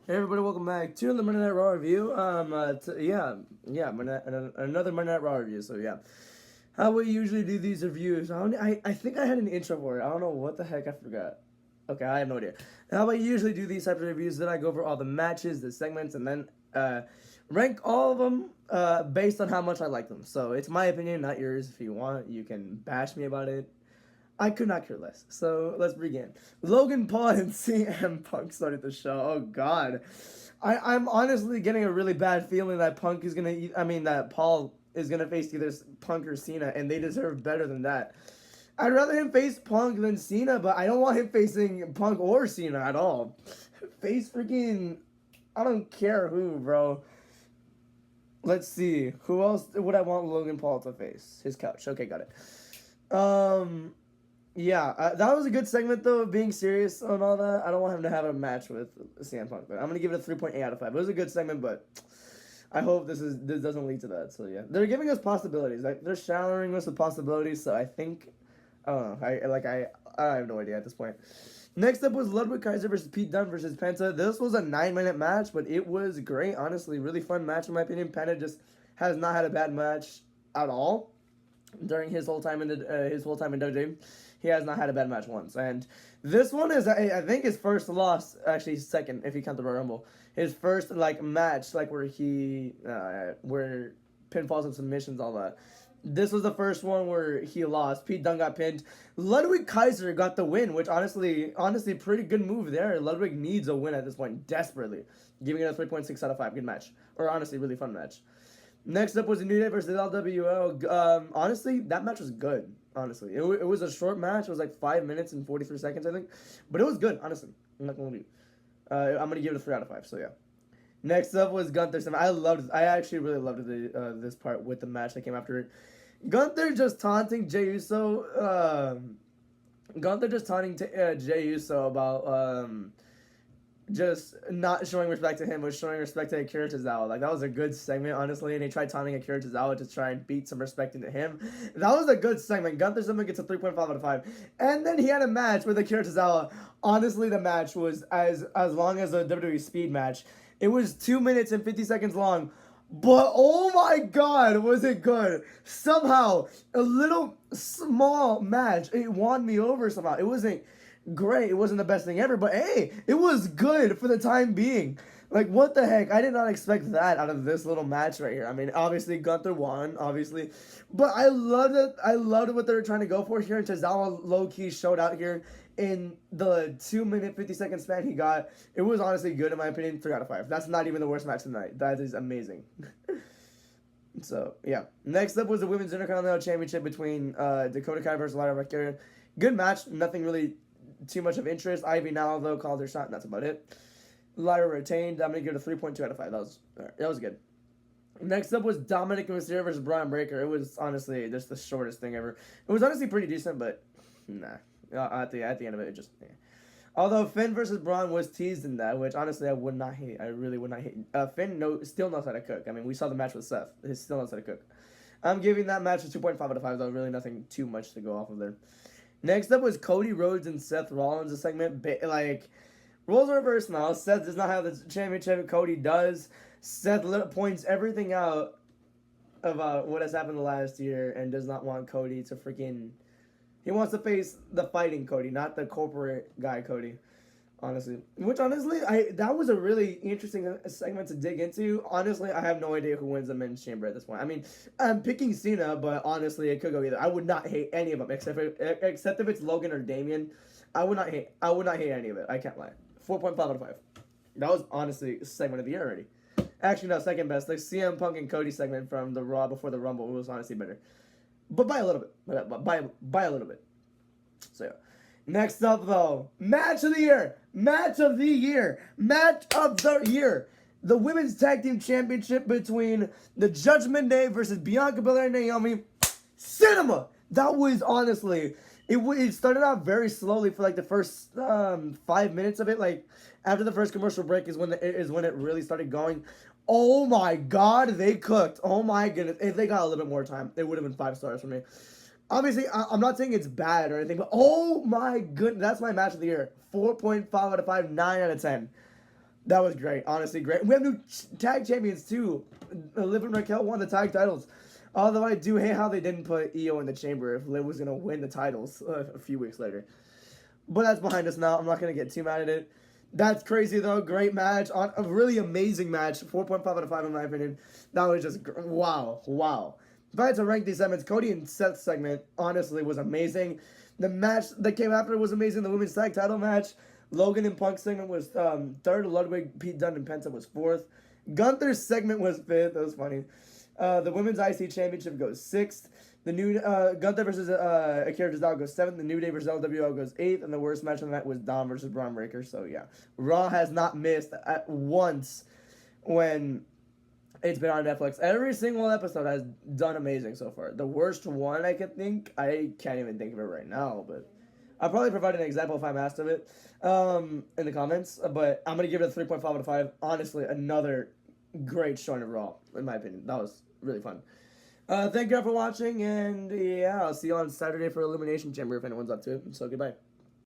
Hey everybody, welcome back to the Monday Night Raw review. Another Monday Night Raw review. So yeah, how we usually do these reviews. I think I had an intro for it. I don't know what the heck I forgot. Okay, I have no idea. How I usually do these types of reviews, then I go over all the matches, the segments, and then rank all of them based on how much I like them. So it's my opinion, not yours. If you want, you can bash me about it. I could not care less. So let's begin. Logan Paul and CM Punk started the show. Oh God, I'm honestly getting a really bad feeling that that Paul is gonna face either Punk or Cena, and they deserve better than that. I'd rather him face Punk than Cena, but I don't want him facing Punk or Cena at all. Face freaking, I don't care who, bro. Let's see, who else would I want Logan Paul to face? His couch. Okay, got it. Yeah, that was a good segment, though, of being serious and all that. I don't want him to have a match with CM Punk, but I'm going to give it a 3.8 out of 5. It was a good segment, but I hope this doesn't lead to that. So, yeah. They're giving us possibilities. Like, they're showering us with possibilities, so I think... I don't know. I have no idea at this point. Next up was Ludwig Kaiser versus Pete Dunne versus Penta. This was a 9-minute match, but it was great, honestly. Really fun match, in my opinion. Penta just has not had a bad match at all during his whole time in WWE. He has not had a bad match once, and this one is I think his first loss, actually second if you count the Royal Rumble. His first match where where pinfalls and submissions, all that. This was the first one where he lost. Pete Dunne got pinned. Ludwig Kaiser got the win, which honestly, pretty good move there. Ludwig needs a win at this point desperately, giving it a 3.6 out of 5. Good match, or honestly, really fun match. Next up was the New Day versus LWO. Honestly, that match was good. Honestly, it was a short match. It was like 5 minutes and 43 seconds, I think, but it was good. Honestly, I'm not gonna lie. I'm gonna give it a 3 out of 5. So yeah. Next up was Gunther. I actually really loved this part with the match that came after it. Gunther just taunting Jey Uso. Jey Uso about just not showing respect to him, but showing respect to Akira Tozawa. Like, that was a good segment, honestly, and he tried taunting Akira Tozawa to try and beat some respect into him. That was a good segment. Gunther Simon gets a 3.5 out of 5. And then he had a match with Akira Tozawa. Honestly, the match was as long as a WWE Speed match. It was 2 minutes and 50 seconds long. But, oh my God, was it good. Somehow, a little small match, it won me over somehow. It wasn't great. It wasn't the best thing ever, but hey, it was good for the time being. Like, what the heck? I did not expect that out of this little match right here. I mean, obviously, Gunther won, obviously. But I loved it. I loved what they were trying to go for here. And Tozawa low-key showed out here in the 2 minute, 50 second span he got. It was honestly good, in my opinion. 3 out of 5. That's not even the worst match tonight. That is amazing. So, yeah. Next up was the Women's Intercontinental Championship between Dakota Kai versus Lyra Valkyria. Good match. Nothing really too much of interest. Ivy now, though, called her shot, and that's about it. Lyra retained. I'm going to give it a 3.2 out of 5. That was good. Next up was Dominic Mysterio versus Braun Breaker. It was honestly just the shortest thing ever. It was honestly pretty decent, but nah. At the end of it, it just... Yeah. Although Finn versus Braun was teased in that, which honestly I would not hate. I really would not hate. Finn still knows how to cook. I mean, we saw the match with Seth. He still knows how to cook. I'm giving that match a 2.5 out of 5, though. Really nothing too much to go off of there. Next up was Cody Rhodes and Seth Rollins. A segment, roles are reversed now. Seth does not have the championship. Cody does. Seth points everything out about what has happened the last year and does not want Cody to freaking... He wants to face the fighting Cody, not the corporate guy Cody, honestly. That was a really interesting segment to dig into. Honestly, I have no idea who wins the men's chamber at this point. I mean, I'm picking Cena, but honestly, it could go either. I would not hate any of them, except if it's Logan or Damian. I would not hate any of it. I can't lie. 4.5 out of 5. That was honestly segment of the year already. Actually, no, second best. The CM Punk and Cody segment from the Raw before the Rumble was honestly better. But by a little bit. By a little bit. So, yeah. Next up, though, match of the year. The Women's Tag Team Championship between the Judgment Day versus Bianca Belair and Naomi. Cinema! That was honestly... It started out very slowly for the first 5 minutes of it. After the first commercial break is when it really started going. Oh my God, they cooked. Oh my goodness. If they got a little bit more time, it would have been 5 stars for me. Obviously, I'm not saying it's bad or anything, but oh my goodness, that's my match of the year. 4.5 out of 5, 9 out of 10. That was great. Honestly, great. We have new tag champions too. Liv and Raquel won the tag titles. Although I do hate how they didn't put Io in the chamber if Liv was gonna win the titles a few weeks later. But that's behind us now. I'm not gonna get too mad at it. That's crazy though. Great match. A really amazing match. 4.5 out of 5 in my opinion. That was just wow. If I had to rank these segments, Cody and Seth's segment honestly was amazing. The match that came after was amazing. The women's tag title match. Logan and Punk's segment was third. Ludwig, Pete Dunne, and Penta was fourth. Gunther's segment was fifth. That was funny. The women's IC championship goes sixth. The new Gunther versus Akira Tozawa goes seventh. The New Day versus LWO goes eighth. And the worst match of the night was Dom versus Braun Breaker. So yeah, Raw has not missed at once when it's been on Netflix. Every single episode has done amazing so far. The worst one I can think, I can't even think of it right now, but I'll probably provide an example if I'm asked of it in the comments. But I'm gonna give it a 3.5 out of 5. Honestly, another great showing of Raw, in my opinion. That was really fun. Thank you all for watching, and yeah, I'll see you on Saturday for Elimination Chamber if anyone's up to it. So goodbye.